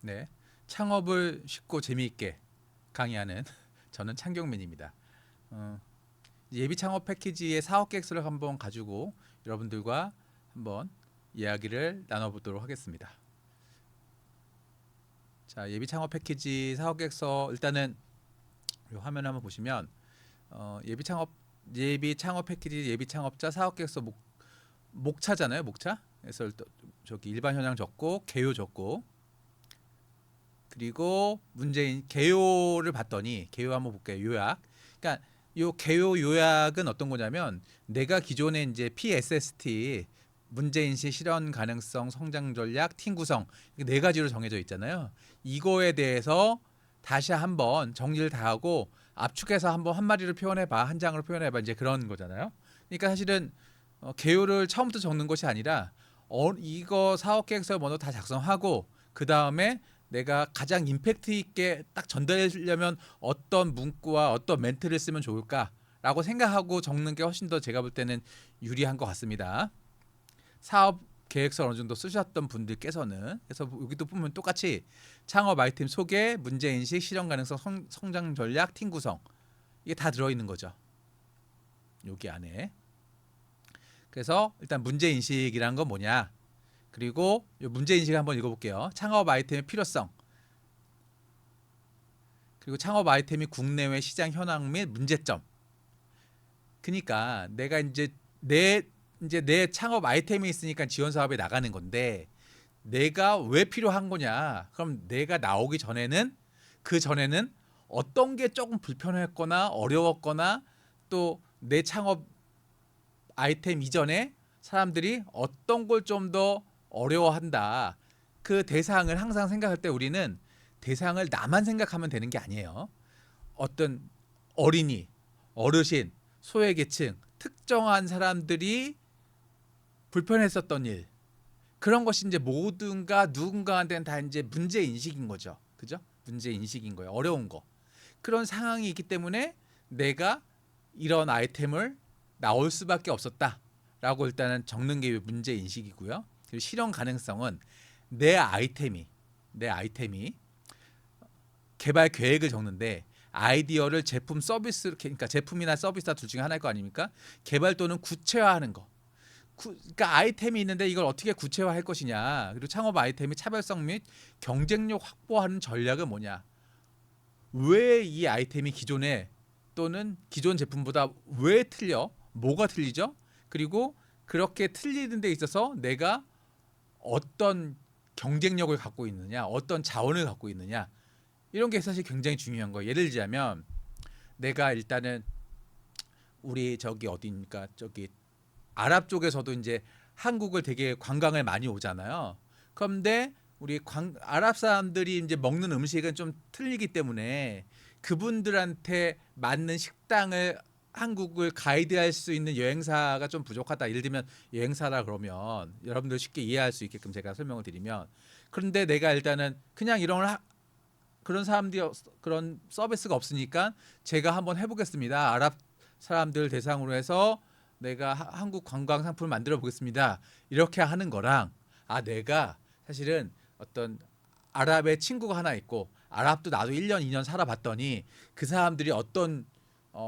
네, 창업을 쉽고 재미있게 강의하는 저는 창경민입니다. 어, 예비 창업 패키지의 사업 계획서를 한번 가지고 여러분들과 한번 이야기를 나눠보도록 하겠습니다. 자, 예비 창업 패키지 사업 계획서 일단은 이 화면 한번 보시면 예비 창업 패키지 예비 창업자 사업 계획서 목차잖아요, 목차. 그래서 저기 일반 현황 적고 개요 적고 그리고 문제인 개요를 봤더니 개요 한번 볼게요. 요약. 그러니까 요 개요 요약은 어떤 거냐면 내가 기존에 이제 PSST 문제인식 실현 가능성 성장 전략 팀 구성 네 가지로 정해져 있잖아요. 이거에 대해서 다시 한번 정리를 다 하고 압축해서 한번 한 마디를 표현해 봐. 한 장으로 표현해 봐. 이제 그런 거잖아요. 그러니까 사실은 개요를 처음부터 적는 것이 아니라 이거 사업 계획서 먼저 다 작성하고 그 다음에 내가 가장 임팩트 있게 딱 전달하려면 어떤 문구와 어떤 멘트를 쓰면 좋을까라고 생각하고 적는 게 훨씬 더 제가 볼 때는 유리한 것 같습니다. 사업 계획서 어느 정도 쓰셨던 분들께서는 그래서 여기도 보면 똑같이 창업 아이템 소개, 문제 인식, 실현 가능성, 성장 전략, 팀 구성 이게 다 들어 있는 거죠. 여기 안에. 그래서 일단 문제 인식이란 건 뭐냐? 그리고 이 문제 인식 한번 읽어볼게요. 창업 아이템의 필요성. 그리고 창업 아이템이 국내외 시장 현황 및 문제점. 그러니까 내가 내 창업 아이템이 있으니까 지원 사업에 나가는 건데 내가 왜 필요한 거냐? 그럼 내가 나오기 전에는 그 전에는 어떤 게 조금 불편했거나 어려웠거나 또 내 창업 아이템 이전에 사람들이 어떤 걸 좀 더 어려워한다. 그 대상을 항상 생각할 때 우리는 대상을 나만 생각하면 되는 게 아니에요. 어떤 어린이, 어르신, 소외계층, 특정한 사람들이 불편했었던 일 그런 것이 이제 모든가 누군가한테는 다 이제 문제 인식인 거죠. 그죠? 문제 인식인 거예요. 어려운 거. 그런 상황이 있기 때문에 내가 이런 아이템을 나올 수밖에 없었다라고 일단은 적는 게 문제 인식이고요. 그리고 실현 가능성은 내 아이템이 내 아이템이 개발 계획을 적는데 아이디어를 제품 서비스 그러니까 제품이나 서비스나 둘 중에 하나일 거 아닙니까? 개발 또는 구체화하는 거. 그러니까 아이템이 있는데 이걸 어떻게 구체화할 것이냐. 그리고 창업 아이템의 차별성 및 경쟁력 확보하는 전략은 뭐냐. 왜 이 아이템이 기존에 또는 기존 제품보다 왜 틀려? 뭐가 틀리죠? 그리고 그렇게 틀리는 데 있어서 내가 어떤 경쟁력을 갖고 있느냐, 어떤 자원을 갖고 있느냐 이런 게 사실 굉장히 중요한 거예요. 예를 들자면 내가 일단은 우리 저기 어디입니까? 저기 아랍 쪽에서도 이제 한국을 되게 관광을 많이 오잖아요. 그런데 우리 아랍 사람들이 이제 먹는 음식은 좀 틀리기 때문에 그분들한테 맞는 식당을 한국을 가이드할 수 있는 여행사가 좀 부족하다. 예를 들면 여행사라 그러면 여러분들 쉽게 이해할 수 있게끔 제가 설명을 드리면 그런데 내가 일단은 그냥 그런 사람들이 그런 서비스가 없으니까 제가 한번 해보겠습니다. 아랍 사람들 대상으로 해서 내가 한국 관광 상품을 만들어 보겠습니다. 이렇게 하는 거랑 내가 사실은 어떤 아랍의 친구가 하나 있고 아랍도 나도 1년 2년 살아봤더니 그 사람들이 어떤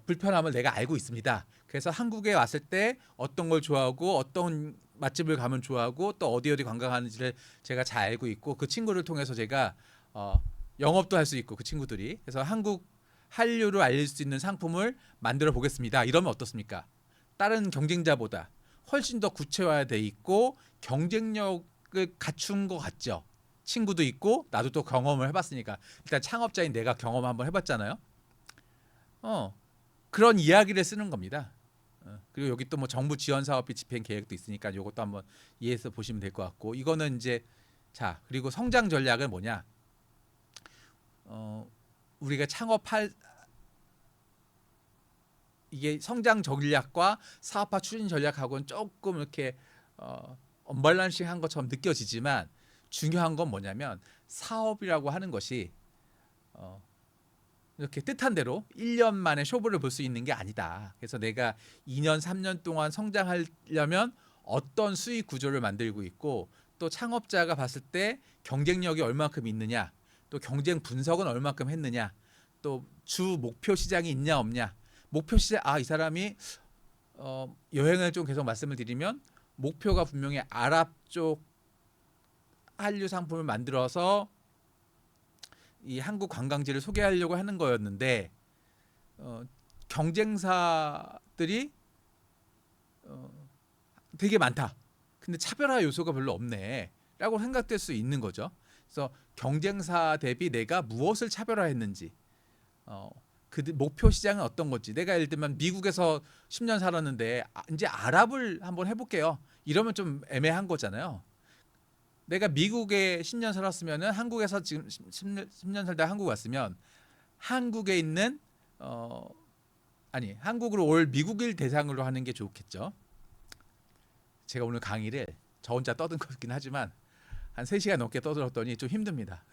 불편함을 내가 알고 있습니다. 그래서 한국에 왔을 때 어떤 걸 좋아하고 어떤 맛집을 가면 좋아하고 또 어디 관광하는지를 제가 잘 알고 있고 그 친구를 통해서 제가 영업도 할 수 있고 그 친구들이 그래서 한국 한류를 알릴 수 있는 상품을 만들어 보겠습니다. 이러면 어떻습니까? 다른 경쟁자보다 훨씬 더 구체화돼 있고 경쟁력을 갖춘 것 같죠. 친구도 있고 나도 또 경험을 해봤으니까 일단 창업자인 내가 경험 한번 해봤잖아요. 어 그런 이야기를 쓰는 겁니다. 그리고 여기 또 뭐 정부 지원 사업비 집행 계획도 있으니까 이것도 한번 이해해서 보시면 될 것 같고 이거는 이제 자 그리고 성장 전략은 뭐냐? 우리가 창업할 이게 성장 전략과 사업화 추진 전략하고는 조금 이렇게 언밸런싱한 것처럼 느껴지지만 중요한 건 뭐냐면 사업이라고 하는 것이 이렇게 뜻한 대로 1년 만에 쇼부를 볼 수 있는 게 아니다. 그래서 내가 2년, 3년 동안 성장하려면 어떤 수익 구조를 만들고 있고 또 창업자가 봤을 때 경쟁력이 얼마큼 있느냐, 또 경쟁 분석은 얼마큼 했느냐, 또 주 목표 시장이 있냐 없냐. 목표 시장, 이 사람이 여행을 좀 계속 말씀을 드리면 목표가 분명히 아랍 쪽 한류 상품을 만들어서 이 한국 관광지를 소개하려고 하는 거였는데 경쟁사들이 되게 많다. 근데 차별화 요소가 별로 없네. 라고 생각될 수 있는 거죠. 그래서 경쟁사 대비 내가 무엇을 차별화했는지, 그 목표 시장은 어떤 건지. 내가 예를 들면 미국에서 10년 살았는데 이제 아랍을 한번 해볼게요. 이러면 좀 애매한 거잖아요. 내가 미국에 10년 살았으면은 한국에서 지금 10년 살다 한국 왔으면 한국에 있는 한국으로 올 미국일 대상으로 하는 게 좋겠죠. 제가 오늘 강의를 저 혼자 떠든 거긴 하지만 한 3시간 넘게 떠들었더니 좀 힘듭니다.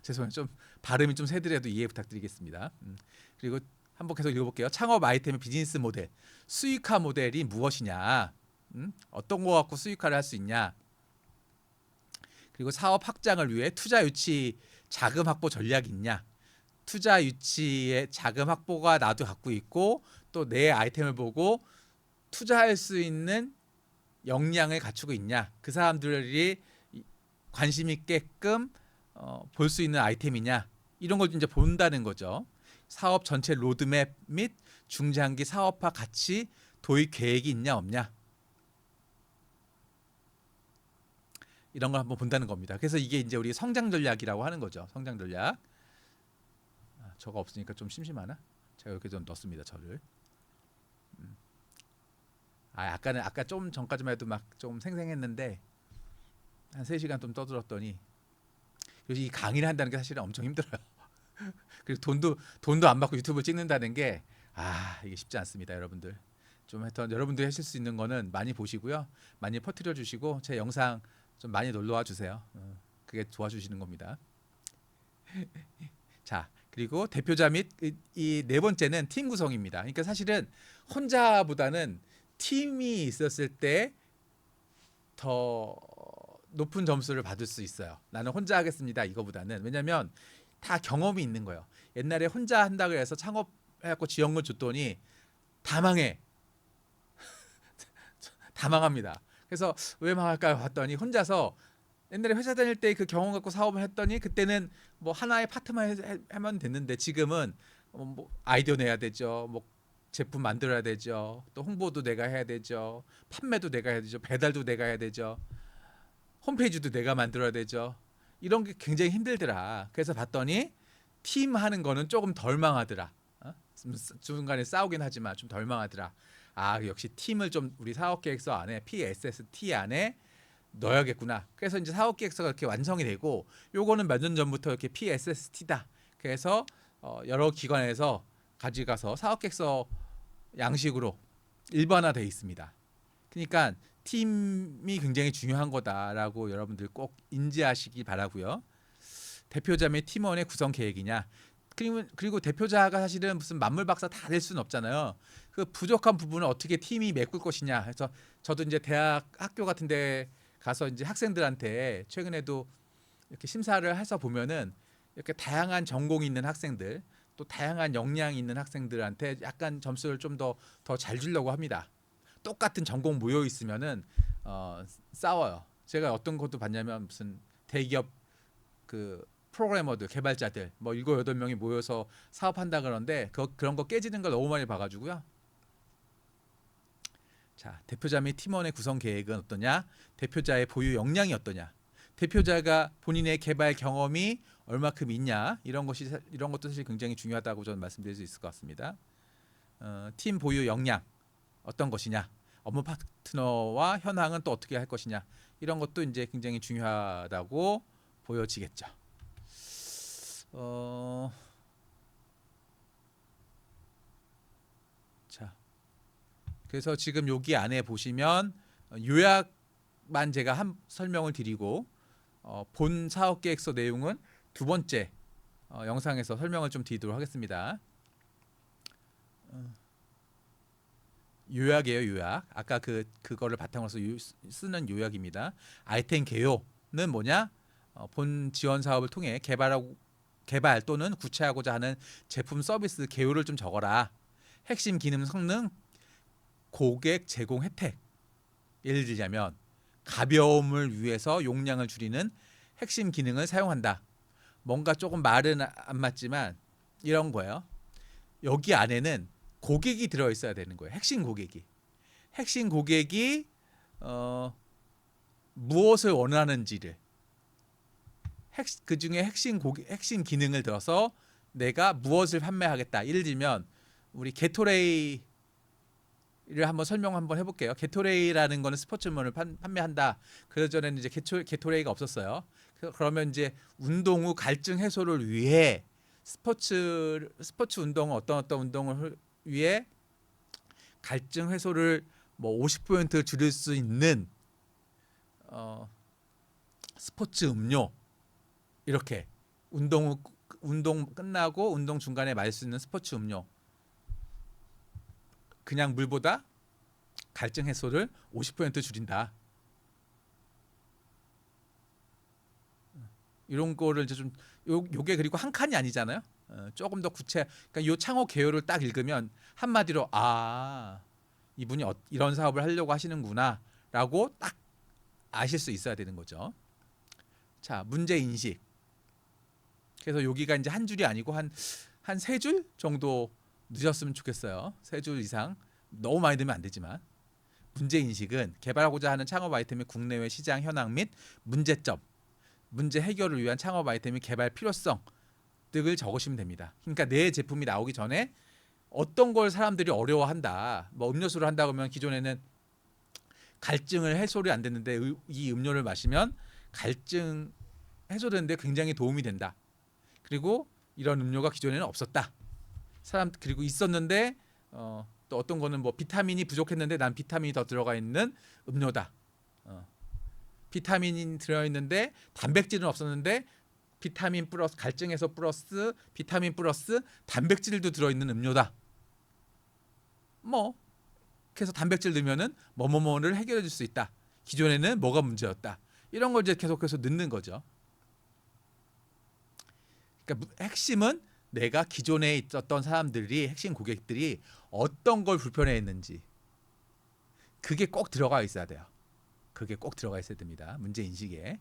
죄송해요. 좀 발음이 좀 세더라도 이해 부탁드리겠습니다. 그리고 한번 계속 읽어볼게요. 창업 아이템의 비즈니스 모델, 수익화 모델이 무엇이냐, 어떤 거 갖고 수익화를 할 수 있냐, 그리고 사업 확장을 위해 투자 유치 자금 확보 전략이 있냐, 투자 유치의 자금 확보가 나도 갖고 있고 또 내 아이템을 보고 투자할 수 있는 역량을 갖추고 있냐, 그 사람들이 관심 있게끔 볼 수 있는 아이템이냐, 이런 걸 이제 본다는 거죠. 사업 전체 로드맵 및 중장기 사업화 가치 도입 계획이 있냐 없냐, 이런 걸 한번 본다는 겁니다. 그래서 이게 이제 우리 성장 전략이라고 하는 거죠. 성장 전략. 저거 없으니까 좀 심심하나? 제가 이렇게 좀 넣습니다. 저를. 아까 좀 전까지만 해도 막 좀 생생했는데 한 3시간 좀 떠들었더니, 이 강의를 한다는 게 사실은 엄청 힘들어요. 그리고 돈도 안 받고 유튜브 찍는다는 게 이게 쉽지 않습니다, 여러분들. 좀 하여튼 여러분들이 하실 수 있는 거는 많이 보시고요, 많이 퍼뜨려 주시고 제 영상 좀 많이 놀러와 주세요. 그게 도와주시는 겁니다. 자, 그리고 대표자 및 이 네 번째는 팀 구성입니다. 그러니까 사실은 혼자보다는 팀이 있었을 때 더 높은 점수를 받을 수 있어요. 나는 혼자 하겠습니다, 이거보다는. 왜냐면 다 경험이 있는 거예요. 옛날에 혼자 한다고 해서 창업해갖고 지원금 줬더니 다 망해. 다 망합니다. 그래서 왜 망할까 봤더니 혼자서 옛날에 회사 다닐 때 그 경험 갖고 사업을 했더니 그때는 뭐 하나의 파트만 하면 됐는데 지금은 뭐 아이디어 내야 되죠. 뭐 제품 만들어야 되죠. 또 홍보도 내가 해야 되죠. 판매도 내가 해야 되죠. 배달도 내가 해야 되죠. 홈페이지도 내가 만들어야 되죠. 이런 게 굉장히 힘들더라. 그래서 봤더니 팀 하는 거는 조금 덜 망하더라. 중간에 싸우긴 하지만 좀 덜 망하더라. 역시 팀을 좀 우리 사업계획서 안에 PSST 안에 넣어야겠구나. 그래서 이제 사업계획서가 이렇게 완성이 되고, 요거는 몇 년 전부터 이렇게 PSST다. 그래서 여러 기관에서 가져가서 사업계획서 양식으로 일반화되어 있습니다. 그러니까 팀이 굉장히 중요한 거다라고 여러분들 꼭 인지하시기 바라고요. 대표자 및 팀원의 구성 계획이냐. 그리고 대표자가 사실은 무슨 만물 박사 다 될 수는 없잖아요. 그 부족한 부분을 어떻게 팀이 메꿀 것이냐 해서, 저도 이제 대학 학교 같은데 가서 이제 학생들한테 최근에도 이렇게 심사를 해서 보면은 이렇게 다양한 전공이 있는 학생들, 또 다양한 역량이 있는 학생들한테 약간 점수를 좀 더 잘 주려고 합니다. 똑같은 전공 모여 있으면은 싸워요. 제가 어떤 것도 봤냐면 무슨 대기업 그 프로그래머들, 개발자들 뭐 7, 8명이 모여서 사업한다 그러는데 그런 거 깨지는 걸 너무 많이 봐가지고요. 자, 대표자 및 팀원의 구성 계획은 어떠냐? 대표자의 보유 역량이 어떠냐? 대표자가 본인의 개발 경험이 얼마큼 있냐? 이런 것도 사실 굉장히 중요하다고 저는 말씀드릴 수 있을 것 같습니다. 팀 보유 역량 어떤 것이냐? 업무 파트너와 현황은 또 어떻게 할 것이냐? 이런 것도 이제 굉장히 중요하다고 보여지겠죠. 자, 그래서 지금 여기 안에 보시면 요약만 제가 설명을 드리고 본 사업계획서 내용은 두 번째 영상에서 설명을 좀 드리도록 하겠습니다. 요약이에요, 요약. 아까 그거를 바탕으로 쓰는 요약입니다. 아이템 개요는 뭐냐? 본 지원 사업을 통해 개발 또는 구체하고자 하는 제품 서비스 개요를 좀 적어라. 핵심 기능 성능, 고객 제공 혜택. 예를 들자면 가벼움을 위해서 용량을 줄이는 핵심 기능을 사용한다. 뭔가 조금 말은 안 맞지만 이런 거예요. 여기 안에는 고객이 들어 있어야 되는 거예요. 핵심 고객이 무엇을 원하는지를 그 중에 핵심 기능을 들어서 내가 무엇을 판매하겠다. 예를 들면 우리 게토레이를 한번 설명 한번 해볼게요. 게토레이라는 거는 스포츠물을 판매한다. 그 전에는 이제 게토레이가 없었어요. 그러면 이제 운동 후 갈증 해소를 위해 스포츠 운동 어떤 운동을 위해 갈증 해소를 뭐 50% 줄일 수 있는 스포츠 음료 이렇게 운동 끝나고 운동 중간에 마실 수 있는 스포츠 음료 그냥 물보다 갈증 해소를 50% 줄인다. 이런 거를 이제 좀 요게 그리고 한 칸이 아니잖아요. 조금 더 그러니까 요 창업 개요를 딱 읽으면 한마디로 이분이 이런 사업을 하려고 하시는구나라고 딱 아실 수 있어야 되는 거죠. 자, 문제 인식. 그래서 여기가 이제 한 줄이 아니고 한 세 줄 정도 늦었으면 좋겠어요. 3줄 이상. 너무 많이 넣으면 안 되지만. 문제 인식은 개발하고자 하는 창업 아이템의 국내외 시장 현황 및 문제점, 문제 해결을 위한 창업 아이템의 개발 필요성 등을 적으시면 됩니다. 그러니까 내 제품이 나오기 전에 어떤 걸 사람들이 어려워한다. 뭐 음료수를 한다 그러면 기존에는 갈증을 해소를 안 됐는데 이 음료를 마시면 갈증 해소되는데 굉장히 도움이 된다. 그리고 이런 음료가 기존에는 없었다. 그리고 있었는데 또 어떤 거는 뭐 비타민이 부족했는데 난 비타민이 더 들어가 있는 음료다. 비타민이 들어 있는데 단백질은 없었는데 비타민 플러스 갈증 해소 플러스 비타민 플러스 단백질도 들어 있는 음료다. 뭐 그래서 단백질 넣으면은 뭐뭐뭐를 해결해 줄 수 있다. 기존에는 뭐가 문제였다. 이런 걸 이제 계속해서 넣는 거죠. 그러니까 핵심은 내가 기존에 있었던 사람들이 핵심 고객들이 어떤 걸 불편해했는지 그게 꼭 들어가 있어야 돼요. 그게 꼭 들어가 있어야 됩니다. 문제 인식에.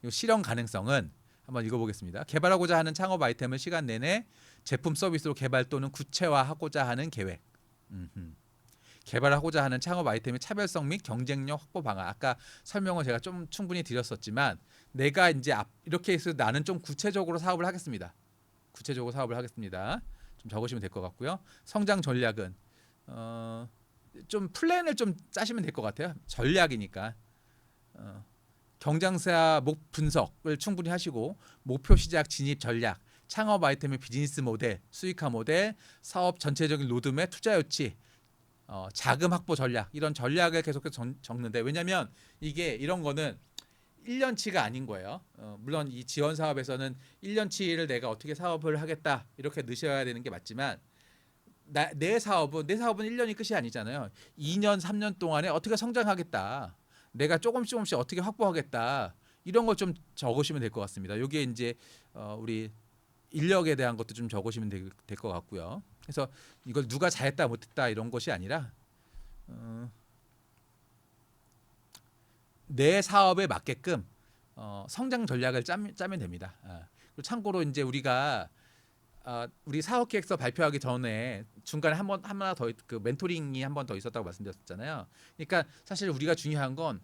실현 가능성은 한번 읽어보겠습니다. 개발하고자 하는 창업 아이템을 시간 내내 제품 서비스로 개발 또는 구체화하고자 하는 계획. 개발하고자 하는 창업 아이템의 차별성 및 경쟁력 확보 방안. 아까 설명을 제가 좀 충분히 드렸었지만 내가 이제 이렇게 해서 나는 좀 구체적으로 사업을 하겠습니다. 좀 적으시면 될 것 같고요. 성장 전략은 좀 플랜을 좀 짜시면 될 것 같아요. 전략이니까 경쟁사 분석을 충분히 하시고 목표 시작 진입 전략, 창업 아이템의 비즈니스 모델, 수익화 모델, 사업 전체적인 로드맵, 투자 유치, 자금 확보 전략 이런 전략을 계속해서 적는데 왜냐하면 이게 이런 거는 1년치가 아닌 거예요. 물론 이 지원 사업에서는 1년치를 내가 어떻게 사업을 하겠다 이렇게 넣으셔야 되는 게 맞지만 내 사업은 1년이 끝이 아니잖아요. 2년, 3년 동안에 어떻게 성장하겠다. 내가 조금씩 어떻게 확보하겠다. 이런 걸 좀 적으시면 될 것 같습니다. 여기에 이제 우리 인력에 대한 것도 좀 적으시면 될 것 같고요. 그래서 이걸 누가 잘했다 못했다 이런 것이 아니라 내 사업에 맞게끔 성장 전략을 짜면 됩니다. 그리고 참고로 이제 우리가 우리 사업 계획서 발표하기 전에 중간에 하나 더 그 멘토링이 한 번 더 있었다고 말씀드렸잖아요. 그러니까 사실 우리가 중요한 건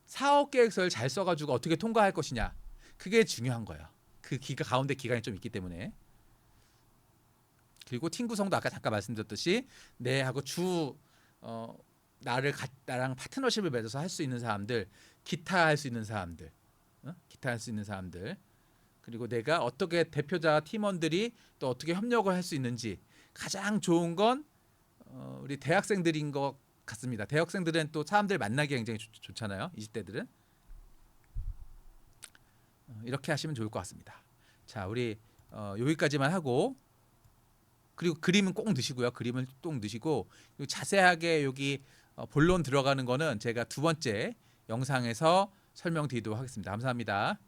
사업 계획서를 잘 써가지고 어떻게 통과할 것이냐 그게 중요한 거예요. 그 가운데 기간이 좀 있기 때문에. 그리고 팀 구성도 아까 잠깐 말씀드렸듯이 내하고 나랑 파트너십을 맺어서 할 수 있는 사람들, 기타 할 수 있는 사람들, 그리고 내가 어떻게 대표자 팀원들이 또 어떻게 협력을 할 수 있는지 가장 좋은 건 우리 대학생들인 것 같습니다. 대학생들은 또 사람들 만나기 굉장히 좋잖아요. 20대들은 이렇게 하시면 좋을 것 같습니다. 자, 우리 여기까지만 하고 그리고 그림은 꼭 넣으시고요. 그림을 꼭 넣으시고 그리고 자세하게 여기 본론 들어가는 거는 제가 두 번째 영상에서 설명드리도록 하겠습니다. 감사합니다.